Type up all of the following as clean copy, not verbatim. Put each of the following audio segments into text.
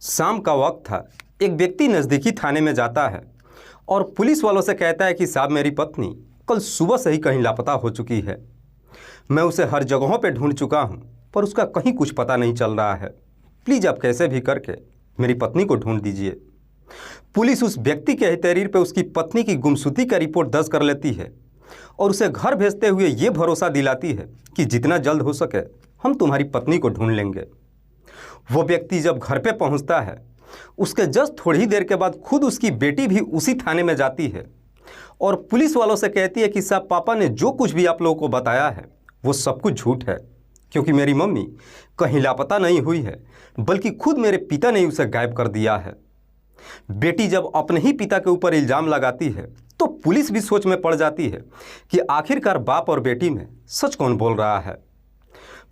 शाम का वक्त था। एक व्यक्ति नज़दीकी थाने में जाता है और पुलिस वालों से कहता है कि साहब मेरी पत्नी कल सुबह से ही कहीं लापता हो चुकी है। मैं उसे हर जगहों पे ढूंढ चुका हूँ पर उसका कहीं कुछ पता नहीं चल रहा है। प्लीज़ आप कैसे भी करके मेरी पत्नी को ढूंढ दीजिए। पुलिस उस व्यक्ति के तहरीर पे उसकी पत्नी की गुमशुदगी का रिपोर्ट दर्ज कर लेती है और उसे घर भेजते हुए ये भरोसा दिलाती है कि जितना जल्द हो सके हम तुम्हारी पत्नी को ढूंढ लेंगे। वो व्यक्ति जब घर पे पहुंचता है उसके जस्ट थोड़ी ही देर के बाद खुद उसकी बेटी भी उसी थाने में जाती है और पुलिस वालों से कहती है कि साहब पापा ने जो कुछ भी आप लोगों को बताया है वो सब कुछ झूठ है, क्योंकि मेरी मम्मी कहीं लापता नहीं हुई है बल्कि खुद मेरे पिता ने उसे गायब कर दिया है। बेटी जब अपने ही पिता के ऊपर इल्ज़ाम लगाती है तो पुलिस भी सोच में पड़ जाती है कि आखिरकार बाप और बेटी में सच कौन बोल रहा है।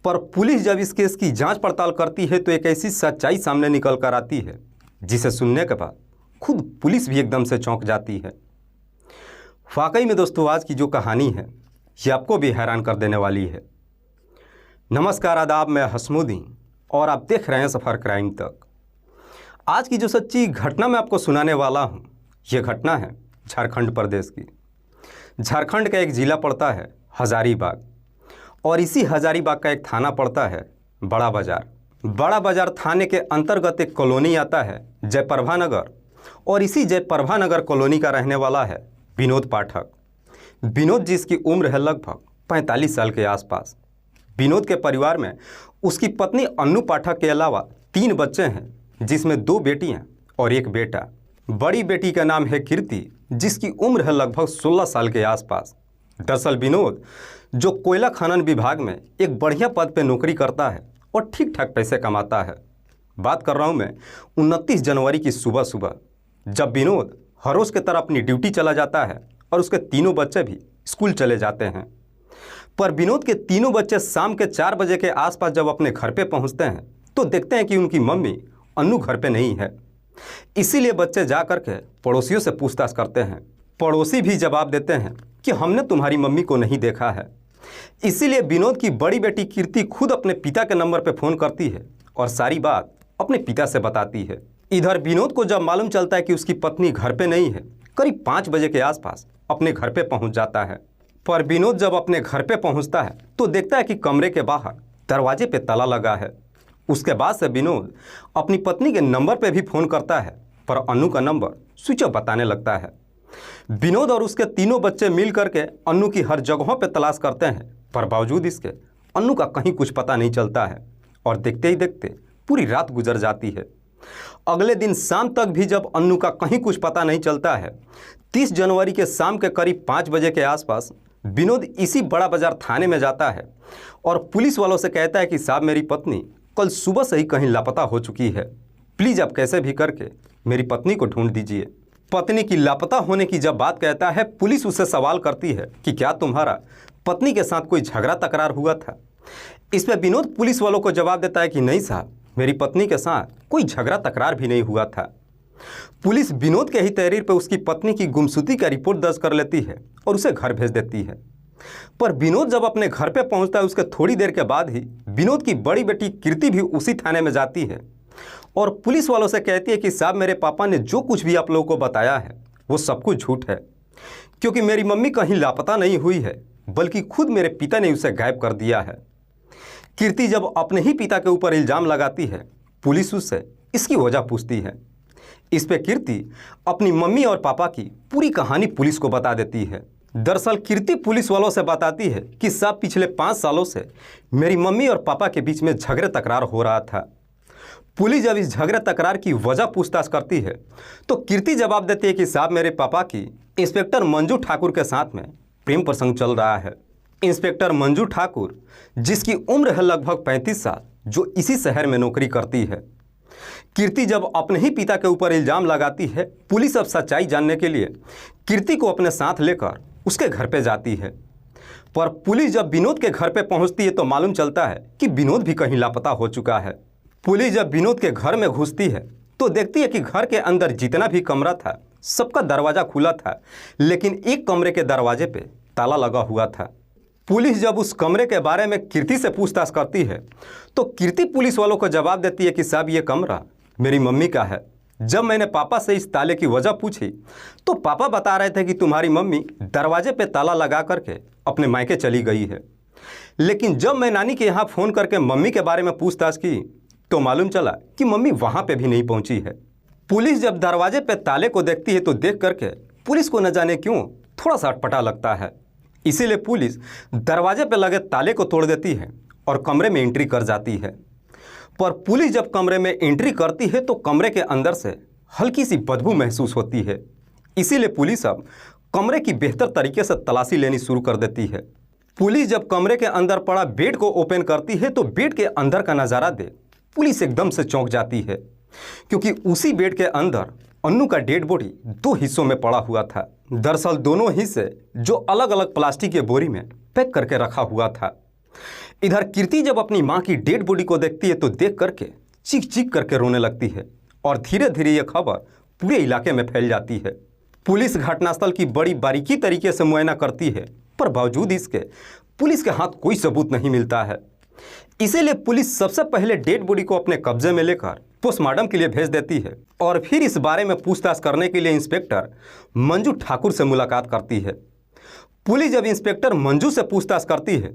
पर पुलिस जब इस केस की जांच पड़ताल करती है तो एक ऐसी सच्चाई सामने निकल कर आती है जिसे सुनने के बाद खुद पुलिस भी एकदम से चौंक जाती है। वाकई में दोस्तों, आज की जो कहानी है ये आपको भी हैरान कर देने वाली है। नमस्कार, आदाब, मैं हसमुद्दीन और आप देख रहे हैं सफ़र क्राइम तक। आज की जो सच्ची घटना मैं आपको सुनाने वाला हूँ ये घटना है झारखंड प्रदेश की। झारखंड का एक ज़िला पड़ता है हज़ारीबाग और इसी हज़ारीबाग का एक थाना पड़ता है बड़ा बाज़ार। बड़ा बाज़ार थाने के अंतर्गत एक कॉलोनी आता है जयप्रभा नगर और इसी जयप्रभा नगर कॉलोनी का रहने वाला है विनोद पाठक। विनोद जिसकी उम्र है लगभग 45 साल के आसपास। विनोद के परिवार में उसकी पत्नी अन्नू पाठक के अलावा 3 बच्चे हैं जिसमें 2 बेटियां और 1 बेटा। बड़ी बेटी का नाम है कीर्ति जिसकी उम्र है लगभग 16 साल के आसपास। दरअसल विनोद जो कोयला खनन विभाग में एक बढ़िया पद पे नौकरी करता है और ठीक ठाक पैसे कमाता है। बात कर रहा हूँ मैं 29 जनवरी की सुबह सुबह, जब विनोद हर रोज़ की तरह अपनी ड्यूटी चला जाता है और उसके तीनों बच्चे भी स्कूल चले जाते हैं। पर विनोद के तीनों बच्चे शाम के 4 बजे के आसपास जब अपने घर पे पहुंचते हैं तो देखते हैं कि उनकी मम्मी अन्नू घर पे नहीं है। इसीलिए बच्चे जा कर के पड़ोसियों से पूछताछ करते हैं। पड़ोसी भी जवाब देते हैं कि हमने तुम्हारी मम्मी को नहीं देखा है। इसीलिए विनोद की बड़ी बेटी कीर्ति खुद अपने पिता के नंबर पर फ़ोन करती है और सारी बात अपने पिता से बताती है। इधर विनोद को जब मालूम चलता है कि उसकी पत्नी घर पे नहीं है, करीब 5 बजे के आसपास अपने घर पे पहुंच जाता है। पर विनोद जब अपने घर पे पहुंचता है तो देखता है कि कमरे के बाहर दरवाजे पे ताला लगा है। उसके बाद से विनोद अपनी पत्नी के नंबर पे भी फ़ोन करता है पर अन्नू का नंबर स्विच ऑफ बताने लगता है। विनोद और उसके तीनों बच्चे मिल करके अन्नू की हर जगहों पे तलाश करते हैं पर बावजूद इसके अन्नू का कहीं कुछ पता नहीं चलता है और देखते ही देखते पूरी रात गुजर जाती है। अगले दिन शाम तक भी जब अन्नू का कहीं कुछ पता नहीं चलता है, 30 जनवरी के शाम के करीब 5 बजे के आसपास विनोद इसी बड़ा बाज़ार थाने में जाता है और पुलिस वालों से कहता है कि साहब मेरी पत्नी कल सुबह से ही कहीं लापता हो चुकी है। प्लीज़ आप कैसे भी करके मेरी पत्नी को ढूंढ दीजिए। पत्नी की लापता होने की जब बात कहता है, पुलिस उससे सवाल करती है कि क्या तुम्हारा पत्नी के साथ कोई झगड़ा तकरार हुआ था। इस पर विनोद पुलिस वालों को जवाब देता है कि नहीं साहब, मेरी पत्नी के साथ कोई झगड़ा तकरार भी नहीं हुआ था। पुलिस विनोद के ही तहरीर पर उसकी पत्नी की गुमशुदगी का रिपोर्ट दर्ज कर लेती है और उसे घर भेज देती है। पर विनोद जब अपने घर पे पहुंचता है उसके थोड़ी देर के बाद ही विनोद की बड़ी बेटी कीर्ति भी उसी थाने में जाती है और पुलिस वालों से कहती है कि साहब मेरे पापा ने जो कुछ भी आप लोगों को बताया है वो सब कुछ झूठ है, क्योंकि मेरी मम्मी कहीं लापता नहीं हुई है बल्कि खुद मेरे पिता ने उसे गायब कर दिया है। कीर्ति जब अपने ही पिता के ऊपर इल्ज़ाम लगाती है, पुलिस उससे इसकी वजह पूछती है। इस पे कीर्ति अपनी मम्मी और पापा की पूरी कहानी पुलिस को बता देती है। दरअसल कीर्ति पुलिस वालों से बताती है कि साहब पिछले 5 सालों से मेरी मम्मी और पापा के बीच में झगड़े तकरार हो रहा था। पुलिस जब इस झगड़े तकरार की वजह पूछताछ करती है तो कीर्ति जवाब देती है कि साहब मेरे पापा की इंस्पेक्टर मंजू ठाकुर के साथ में प्रेम प्रसंग चल रहा है। इंस्पेक्टर मंजू ठाकुर जिसकी उम्र है लगभग 35 साल, जो इसी शहर में नौकरी करती है। कीर्ति जब अपने ही पिता के ऊपर इल्ज़ाम लगाती है, पुलिस अब सच्चाई जानने के लिए कीर्ति को अपने साथ लेकर उसके घर पे जाती है। पर पुलिस जब विनोद के घर पे पहुंचती है तो मालूम चलता है कि विनोद भी कहीं लापता हो चुका है। पुलिस जब विनोद के घर में घुसती है तो देखती है कि घर के अंदर जितना भी कमरा था सबका दरवाज़ा खुला था, लेकिन एक कमरे के दरवाजे पे ताला लगा हुआ था। पुलिस जब उस कमरे के बारे में कीर्ति से पूछताछ करती है तो कीर्ति पुलिस वालों को जवाब देती है कि साहब ये कमरा मेरी मम्मी का है। जब मैंने पापा से इस ताले की वजह पूछी तो पापा बता रहे थे कि तुम्हारी मम्मी दरवाजे पे ताला लगा करके अपने मायके चली गई है। लेकिन जब मैं नानी के यहाँ फ़ोन करके मम्मी के बारे में पूछताछ की तो मालूम चला कि मम्मी वहाँ पे भी नहीं पहुँची है। पुलिस जब दरवाजे पे ताले को देखती है तो देख करके पुलिस को न जाने क्यों थोड़ा सा अटपटा लगता है। इसीलिए पुलिस दरवाजे पे लगे ताले को तोड़ देती है और कमरे में एंट्री कर जाती है। पर पुलिस जब कमरे में एंट्री करती है तो कमरे के अंदर से हल्की सी बदबू महसूस होती है। इसीलिए पुलिस अब कमरे की बेहतर तरीके से तलाशी लेनी शुरू कर देती है। पुलिस जब कमरे के अंदर पड़ा बेड को ओपन करती है तो बेड के अंदर का नज़ारा देख पुलिस एकदम से चौंक जाती है, क्योंकि उसी बेड के अंदर अन्नू का डेड बॉडी 2 हिस्सों में पड़ा हुआ था। दरअसल दोनों हिस्से जो अलग अलग प्लास्टिक के बोरी में पैक करके रखा हुआ था। इधर कीर्ति जब अपनी मां की डेड बॉडी को देखती है तो देख करके चीख चीख करके रोने लगती है और धीरे धीरे यह खबर पूरे इलाके में फैल जाती है। पुलिस घटनास्थल की बड़ी बारीकी तरीके से मुआयना करती है, पर बावजूद इसके पुलिस के हाथ कोई सबूत नहीं मिलता है। इसीलिए पुलिस सबसे पहले डेड बॉडी को अपने कब्जे में लेकर पोस्टमार्टम के लिए भेज देती है और फिर इस बारे में पूछताछ करने के लिए इंस्पेक्टर मंजू ठाकुर से मुलाकात करती है। पुलिस जब इंस्पेक्टर मंजू से पूछताछ करती है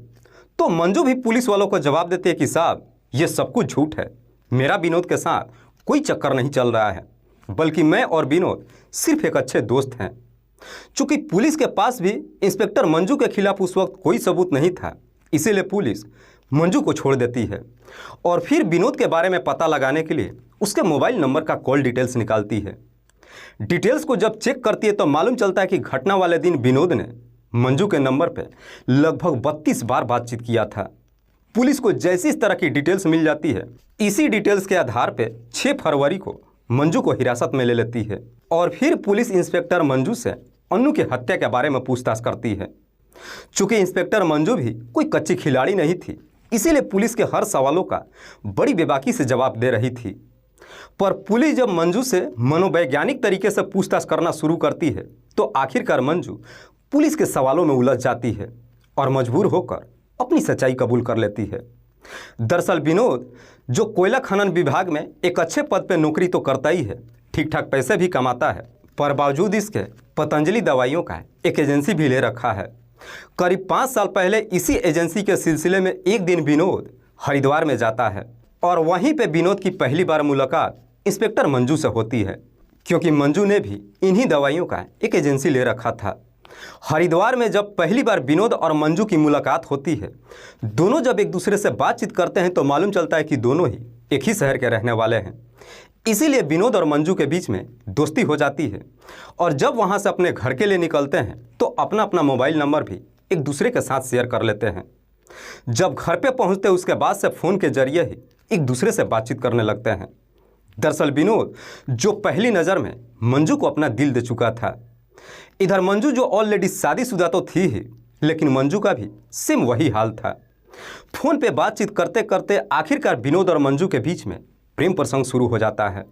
तो मंजू भी पुलिस वालों को जवाब देती है कि साहब ये सब कुछ झूठ है, मेरा विनोद के साथ कोई चक्कर नहीं चल रहा है, बल्कि मैं और विनोद सिर्फ एक अच्छे दोस्त हैं। चूँकि पुलिस के पास भी इंस्पेक्टर मंजू के खिलाफ उस वक्त कोई सबूत नहीं था, इसीलिए पुलिस मंजू को छोड़ देती है और फिर विनोद के बारे में पता लगाने के लिए उसके मोबाइल नंबर का कॉल डिटेल्स निकालती है। डिटेल्स को जब चेक करती है तो मालूम चलता है कि घटना वाले दिन विनोद ने मंजू के नंबर पे लगभग 32 बार बातचीत किया था। पुलिस को जैसी इस तरह की डिटेल्स मिल जाती है, इसी डिटेल्स के आधार पे 6 फरवरी को मंजू को हिरासत में ले लेती है और फिर पुलिस इंस्पेक्टर मंजू से अन्नू की हत्या के बारे में पूछताछ करती है। चूँकि इंस्पेक्टर मंजू भी कोई कच्ची खिलाड़ी नहीं थी, इसीलिए पुलिस के हर सवालों का बड़ी बेबाकी से जवाब दे रही थी। पर पुलिस जब मंजू से मनोवैज्ञानिक तरीके से पूछताछ करना शुरू करती है तो आखिरकार मंजू पुलिस के सवालों में उलझ जाती है और मजबूर होकर अपनी सच्चाई कबूल कर लेती है। दरअसल विनोद जो कोयला खनन विभाग में एक अच्छे पद पर नौकरी तो करता ही है, ठीक ठाक पैसे भी कमाता है, पर बावजूद इसके पतंजलि दवाइयों का एक एजेंसी भी ले रखा है। करीब 5 साल पहले इसी एजेंसी के सिलसिले में एक दिन विनोद हरिद्वार में जाता है और वहीं पे विनोद की पहली बार मुलाकात इंस्पेक्टर मंजू से होती है, क्योंकि मंजू ने भी इन्हीं दवाइयों का एक एजेंसी ले रखा था। हरिद्वार में जब पहली बार विनोद और मंजू की मुलाकात होती है, दोनों जब एक दूसरे से बातचीत करते हैं तो मालूम चलता है कि दोनों ही एक ही शहर के रहने वाले हैं। इसीलिए विनोद और मंजू के बीच में दोस्ती हो जाती है और जब वहां से अपने घर के लिए निकलते हैं तो अपना अपना मोबाइल नंबर भी एक दूसरे के साथ शेयर कर लेते हैं। जब घर पे पहुंचते उसके बाद से फ़ोन के जरिए ही एक दूसरे से बातचीत करने लगते हैं। दरअसल विनोद जो पहली नज़र में मंजू को अपना दिल दे चुका था। इधर मंजू जो ऑलरेडी शादीशुदा तो थी ही, लेकिन मंजू का भी सेम वही हाल था। फ़ोन पे बातचीत करते करते आखिरकार विनोद और मंजू के बीच में प्रेम प्रसंग शुरू हो जाता है।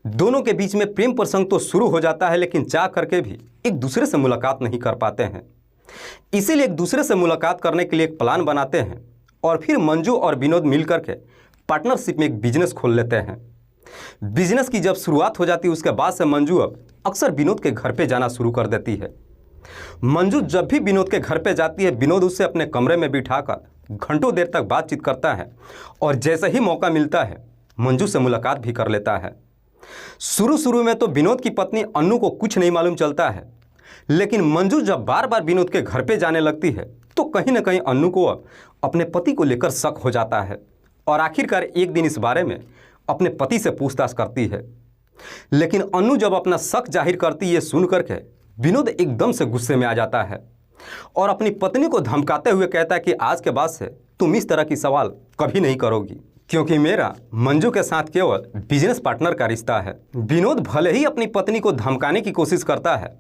दोनों के बीच में प्रेम प्रसंग तो शुरू हो जाता है, लेकिन चाह करके भी एक दूसरे से मुलाकात नहीं कर पाते हैं। इसीलिए एक दूसरे से मुलाकात करने के लिए एक प्लान बनाते हैं और फिर मंजू और विनोद मिल करके पार्टनरशिप में एक बिजनेस खोल लेते हैं। बिजनेस की जब शुरुआत हो जाती है उसके बाद से मंजू अब अक्सर विनोद के घर पे जाना शुरू कर देती है। मंजू जब भी विनोद के घर पे जाती है, विनोद उससे अपने कमरे में बिठाकर घंटों देर तक बातचीत करता है और जैसे ही मौका मिलता है मंजू से मुलाकात भी कर लेता है। शुरू में तो विनोद की पत्नी अन्नू को कुछ नहीं मालूम चलता है, लेकिन मंजू जब बार बार विनोद के घर पे जाने लगती है तो कहीं ना कहीं अन्नू को अब अपने पति को लेकर शक हो जाता है और आखिरकार एक दिन इस बारे में अपने पति से पूछताछ करती है। लेकिन अन्नू जब अपना शक जाहिर करती है सुन करके विनोद एकदम से गुस्से में आ जाता है और अपनी पत्नी को धमकाते हुए कहता है कि आज के बाद से तुम इस तरह की सवाल कभी नहीं करोगी, क्योंकि मेरा मंजू के साथ केवल बिजनेस पार्टनर का रिश्ता है। विनोद भले ही अपनी पत्नी को धमकाने की कोशिश करता है,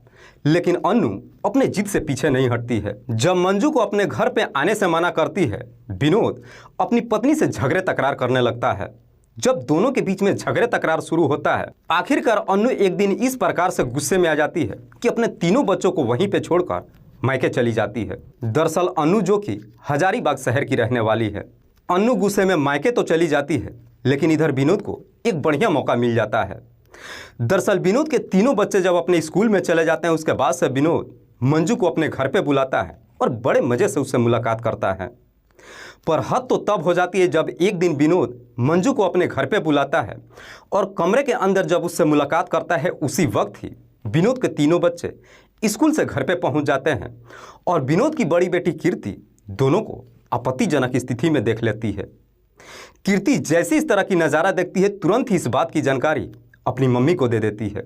लेकिन अन्नू अपने जिद से पीछे नहीं हटती है। जब मंजू को अपने घर पे आने से मना करती है, विनोद अपनी पत्नी से झगड़े तकरार करने लगता है। जब दोनों के बीच में झगड़े तकरार शुरू होता है, आखिरकार अन्नू एक दिन इस प्रकार से गुस्से में आ जाती है कि अपने तीनों बच्चों को वहीं पे छोड़कर मायके चली जाती है। दरअसल अन्नू जो कि हजारीबाग शहर की रहने वाली है, अन्नू गुस्से में मायके तो चली जाती है, लेकिन इधर विनोद को एक बढ़िया मौका मिल जाता है। दरअसल विनोद के तीनों बच्चे जब अपने स्कूल में चले जाते हैं, उसके बाद से विनोद मंजू को अपने घर पे बुलाता है और बड़े मज़े से उससे मुलाकात करता है। पर हद तो तब हो जाती है जब एक दिन विनोद मंजू को अपने घर पे बुलाता है और कमरे के अंदर जब उससे मुलाकात करता है, उसी वक्त ही विनोद के तीनों बच्चे स्कूल से घर पे पहुंच जाते हैं और विनोद की बड़ी बेटी कीर्ति दोनों को आपत्तिजनक स्थिति में देख लेती है। कीर्ति जैसे इस तरह की नज़ारा देखती है, तुरंत ही इस बात की जानकारी अपनी मम्मी को दे देती है।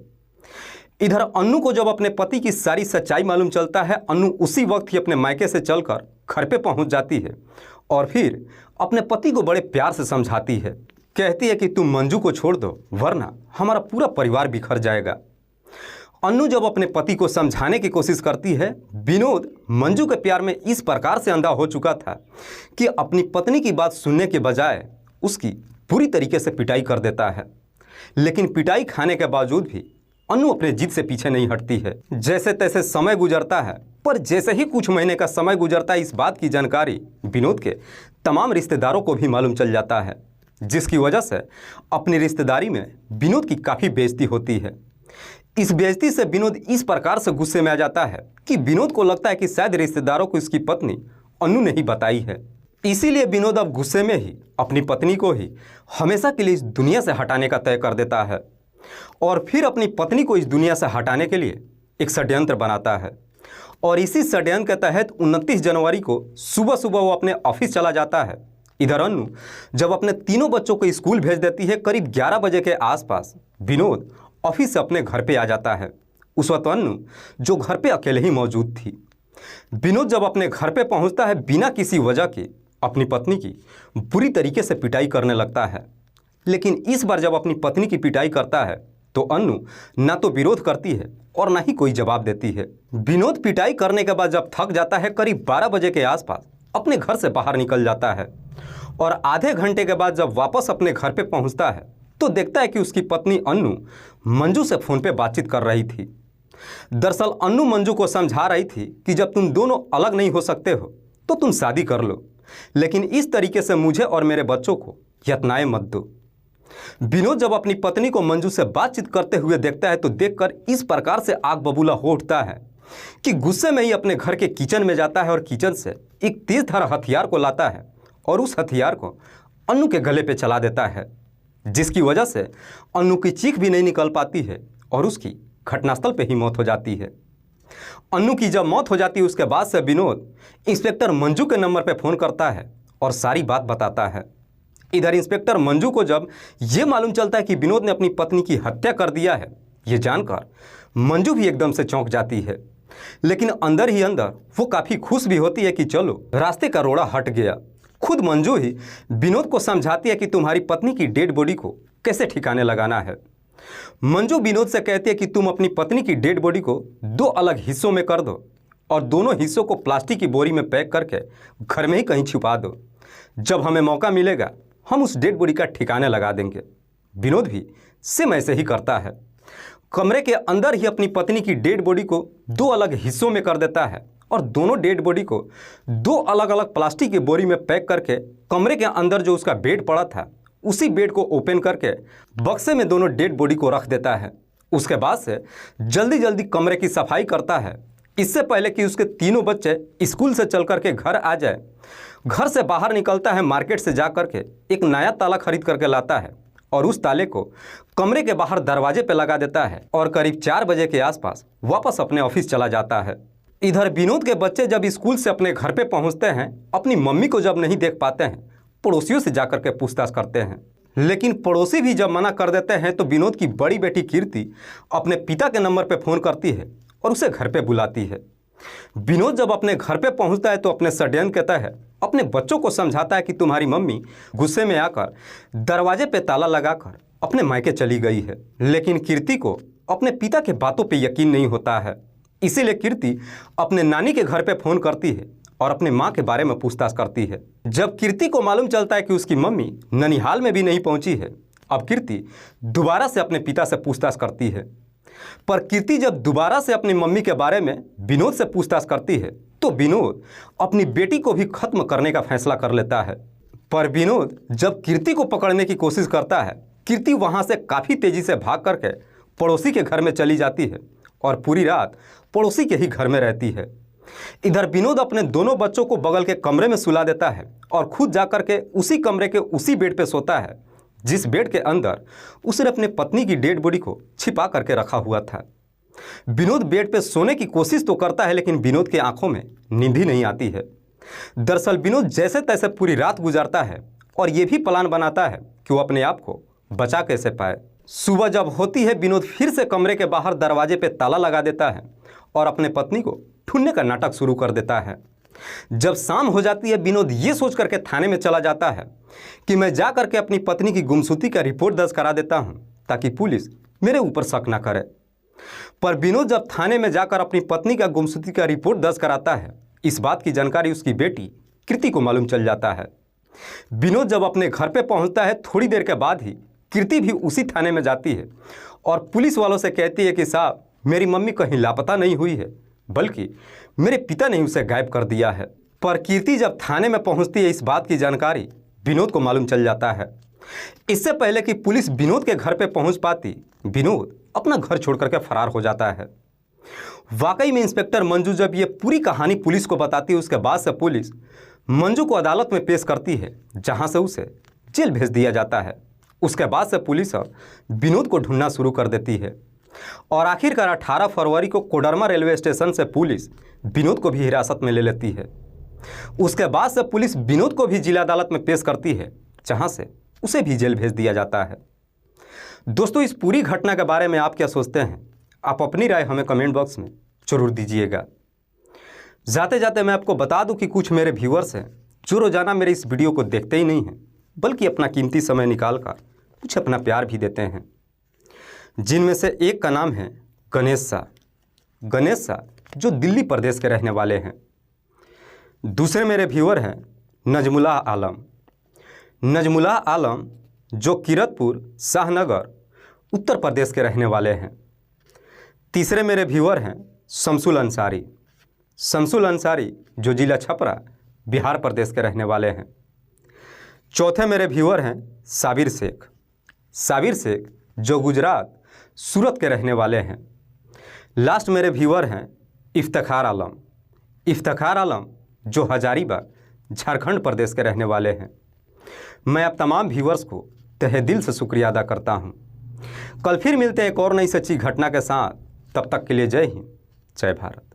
इधर अन्नू को जब अपने पति की सारी सच्चाई मालूम चलता है, अन्नू उसी वक्त ही अपने मायके से चलकर घर पे पहुंच जाती है और फिर अपने पति को बड़े प्यार से समझाती है। कहती है कि तुम मंजू को छोड़ दो, वरना हमारा पूरा परिवार बिखर जाएगा। अन्नू जब अपने पति को समझाने की कोशिश करती है, विनोद मंजू के प्यार में इस प्रकार से अंधा हो चुका था कि अपनी पत्नी की बात सुनने के बजाय उसकी पूरी तरीके से पिटाई कर देता है। लेकिन पिटाई खाने के बावजूद भी अन्नू अपने जिद से पीछे नहीं हटती है। जैसे तैसे समय गुजरता है, पर जैसे ही कुछ महीने का समय गुजरता है, इस बात की जानकारी विनोद के तमाम रिश्तेदारों को भी मालूम चल जाता है, जिसकी वजह से अपनी रिश्तेदारी में विनोद की काफ़ी बेइज्जती होती है। इस बेइज्जती से विनोद इस प्रकार से गुस्से में आ जाता है कि विनोद को लगता है कि शायद रिश्तेदारों को इसकी पत्नी अन्नू ने ही बताई है। इसीलिए विनोद अब गुस्से में ही अपनी पत्नी को ही हमेशा के लिए इस दुनिया से हटाने का तय कर देता है और फिर अपनी पत्नी को इस दुनिया से हटाने के लिए एक षड्यंत्र बनाता है। और इसी षड्यंत्र के तहत 29 जनवरी को सुबह सुबह वो अपने ऑफिस चला जाता है। इधर अन्नू जब अपने तीनों बच्चों को स्कूल भेज देती है, करीब 11 बजे के आसपास विनोद ऑफिस से अपने घर पे आ जाता है। उस वक्त अन्नू जो घर पे अकेले ही मौजूद थी। विनोद जब अपने घर पे पहुंचता है, बिना किसी वजह के अपनी पत्नी की बुरी तरीके से पिटाई करने लगता है। लेकिन इस बार जब अपनी पत्नी की पिटाई करता है तो अन्नू ना तो विरोध करती है और ना ही कोई जवाब देती है। विनोद पिटाई करने के बाद जब थक जाता है, करीब 12 बजे के आसपास अपने घर से बाहर निकल जाता है और आधे घंटे के बाद जब वापस अपने घर पे पहुंचता है तो देखता है कि उसकी पत्नी अन्नू मंजू से फ़ोन पे बातचीत कर रही थी। दरअसल अन्नू मंजू को समझा रही थी कि जब तुम दोनों अलग नहीं हो सकते हो तो तुम शादी कर लो, लेकिन इस तरीके से मुझे और मेरे बच्चों को यत्नाएं मत दो। विनोद जब अपनी पत्नी को मंजू से बातचीत करते हुए देखता है तो देखकर इस प्रकार से आग बबूला हो उठता है कि गुस्से में ही अपने घर के किचन में जाता है और किचन से एक तेज धार हथियार को लाता है और उस हथियार को अन्नू के गले पे चला देता है, जिसकी वजह से अन्नू की चीख भी नहीं निकल पाती है और उसकी घटनास्थल पे ही मौत हो जाती है। अन्नू की जब मौत हो जाती है, उसके बाद से विनोद इंस्पेक्टर मंजू के नंबर पे फ़ोन करता है और सारी बात बताता है। इधर इंस्पेक्टर मंजू को जब ये मालूम चलता है कि विनोद ने अपनी पत्नी की हत्या कर दिया है, ये जानकर मंजू भी एकदम से चौंक जाती है। लेकिन अंदर ही अंदर वो काफ़ी खुश भी होती है कि चलो रास्ते का रोड़ा हट गया। खुद मंजू ही विनोद को समझाती है कि तुम्हारी पत्नी की डेड बॉडी को कैसे ठिकाने लगाना है। मंजू विनोद से कहती है कि तुम अपनी पत्नी की डेड बॉडी को 2 अलग हिस्सों में कर दो और दोनों हिस्सों को प्लास्टिक की बोरी में पैक करके घर में ही कहीं छुपा दो। जब हमें मौका मिलेगा हम उस डेड बॉडी का ठिकाने लगा देंगे। विनोद भी सेम ऐसे ही करता है। कमरे के अंदर ही अपनी पत्नी की डेड बॉडी को 2 अलग हिस्सों में कर देता है और दोनों डेड बॉडी को 2 अलग अलग प्लास्टिक की बोरी में पैक करके कमरे के अंदर जो उसका बेड पड़ा था उसी बेड को ओपन करके बक्से में दोनों डेड बॉडी को रख देता है। उसके बाद से जल्दी जल्दी कमरे की सफाई करता है, इससे पहले कि उसके तीनों बच्चे स्कूल से चल करके घर आ जाए। घर से बाहर निकलता है, मार्केट से जा करके एक नया ताला खरीद करके लाता है और उस ताले को कमरे के बाहर दरवाजे पे लगा देता है और करीब 4 बजे के आसपास वापस अपने ऑफिस चला जाता है। इधर विनोद के बच्चे जब स्कूल से अपने घर पे पहुंचते हैं, अपनी मम्मी को जब नहीं देख पाते हैं, पड़ोसियों से जाकर के पूछताछ करते हैं। लेकिन पड़ोसी भी जब मना कर देते हैं तो विनोद की बड़ी बेटी कीर्ति अपने पिता के नंबर पे फ़ोन करती है और उसे घर पे बुलाती है। विनोद जब अपने घर पे पहुंचता है तो अपने षड्यंत्र के तहत अपने बच्चों को समझाता है कि तुम्हारी मम्मी गुस्से में आकर दरवाजे पे ताला लगाकर अपने मायके चली गई है। लेकिन कीर्ति को अपने पिता के बातों पे यकीन नहीं होता है, इसीलिए कीर्ति अपने नानी के घर पे फ़ोन करती है और अपने माँ के बारे में पूछताछ करती है। जब कीर्ति को मालूम चलता है कि उसकी मम्मी ननिहाल में भी नहीं पहुंची है, अब कीर्ति दोबारा से अपने पिता से पूछताछ करती है। पर कीर्ति जब दोबारा से अपनी मम्मी के बारे में विनोद से पूछताछ करती है तो विनोद अपनी बेटी को भी खत्म करने का फैसला कर लेता है। पर विनोद जब कीर्ति को पकड़ने की कोशिश करता है, कीर्ति वहां से काफ़ी तेजी से भाग करके पड़ोसी के घर में चली जाती है और पूरी रात पड़ोसी के ही घर में रहती है। इधर विनोद अपने दोनों बच्चों को बगल के कमरे में सुला देता है और खुद जाकर के उसी कमरे के उसी बेड पे सोता है जिस बेड के अंदर उसने अपने पत्नी की डेड बॉडी को छिपा करके रखा हुआ था। विनोद बेड पे सोने की कोशिश तो करता है, लेकिन विनोद की आंखों में नींद ही नहीं आती है। दरअसल विनोद जैसे तैसे पूरी रात गुजारता है और ये भी प्लान बनाता है कि वो अपने आप को बचा कैसे पाए। सुबह जब होती है, विनोद फिर से कमरे के बाहर दरवाजे पे ताला लगा देता है और अपने पत्नी को ढूंढने का नाटक शुरू कर देता है। जब शाम हो जाती है, विनोद ये सोच करके थाने में चला जाता है कि मैं जा करके अपनी पत्नी की गुमशुदगी का रिपोर्ट दर्ज करा देता हूँ ताकि पुलिस मेरे ऊपर शक ना करे। पर विनोद जब थाने में जाकर अपनी पत्नी का गुमशुदगी का रिपोर्ट दर्ज कराता है, इस बात की जानकारी उसकी बेटी कीर्ति को मालूम चल जाता है। विनोद जब अपने घर पे पहुंचता है, थोड़ी देर के बाद ही कीर्ति भी उसी थाने में जाती है और पुलिस वालों से कहती है कि साहब, मेरी मम्मी कहीं लापता नहीं हुई है, बल्कि मेरे पिता ने उसे गायब कर दिया है। पर कीर्ति जब थाने में पहुंचती है, इस बात की जानकारी विनोद को मालूम चल जाता है। इससे पहले कि पुलिस विनोद के घर पे पहुंच पाती, विनोद अपना घर छोड़ करके फरार हो जाता है। वाकई में इंस्पेक्टर मंजू जब ये पूरी कहानी पुलिस को बताती है, उसके बाद से पुलिस मंजू को अदालत में पेश करती है, जहां से उसे जेल भेज दिया जाता है। उसके बाद से पुलिस विनोद को ढूंढना शुरू कर देती है और आखिरकार 18 फरवरी को कोडरमा रेलवे स्टेशन से पुलिस विनोद को भी हिरासत में ले लेती है। उसके बाद से पुलिस विनोद को भी जिला अदालत में पेश करती है, जहां से उसे भी जेल भेज दिया जाता है। दोस्तों, इस पूरी घटना के बारे में आप क्या सोचते हैं? आप अपनी राय हमें कमेंट बॉक्स में जरूर दीजिएगा। जाते जाते मैं आपको बता दूं कि कुछ मेरे व्यूअर्स हैं जो रोज़ाना मेरे इस वीडियो को देखते ही नहीं हैं, बल्कि अपना कीमती समय निकाल कर कुछ अपना प्यार भी देते हैं। जिनमें से एक का नाम है गणेश शाह। गणेश शाह जो दिल्ली प्रदेश के रहने वाले हैं। दूसरे मेरे व्यूअर हैं नजमुल्लाह आलम। नजमुल्लाह आलम जो किरतपुर शाहनगर उत्तर प्रदेश के रहने वाले हैं। तीसरे मेरे व्यूअर हैं शमसुल अंसारी। शमसुल अंसारी जो जिला छपरा बिहार प्रदेश के रहने वाले हैं। चौथे मेरे व्यूअर हैं साबिर शेख। साबिर शेख जो गुजरात सूरत के रहने वाले हैं। लास्ट मेरे व्यूअर हैं इफ्तिखार आलम। इफ्तिखार आलम जो हजारीबाग झारखंड प्रदेश के रहने वाले हैं। मैं आप तमाम व्यूअर्स को तहे दिल से शुक्रिया अदा करता हूं। कल फिर मिलते हैं एक और नई सच्ची घटना के साथ। तब तक के लिए जय हिंद, जय भारत।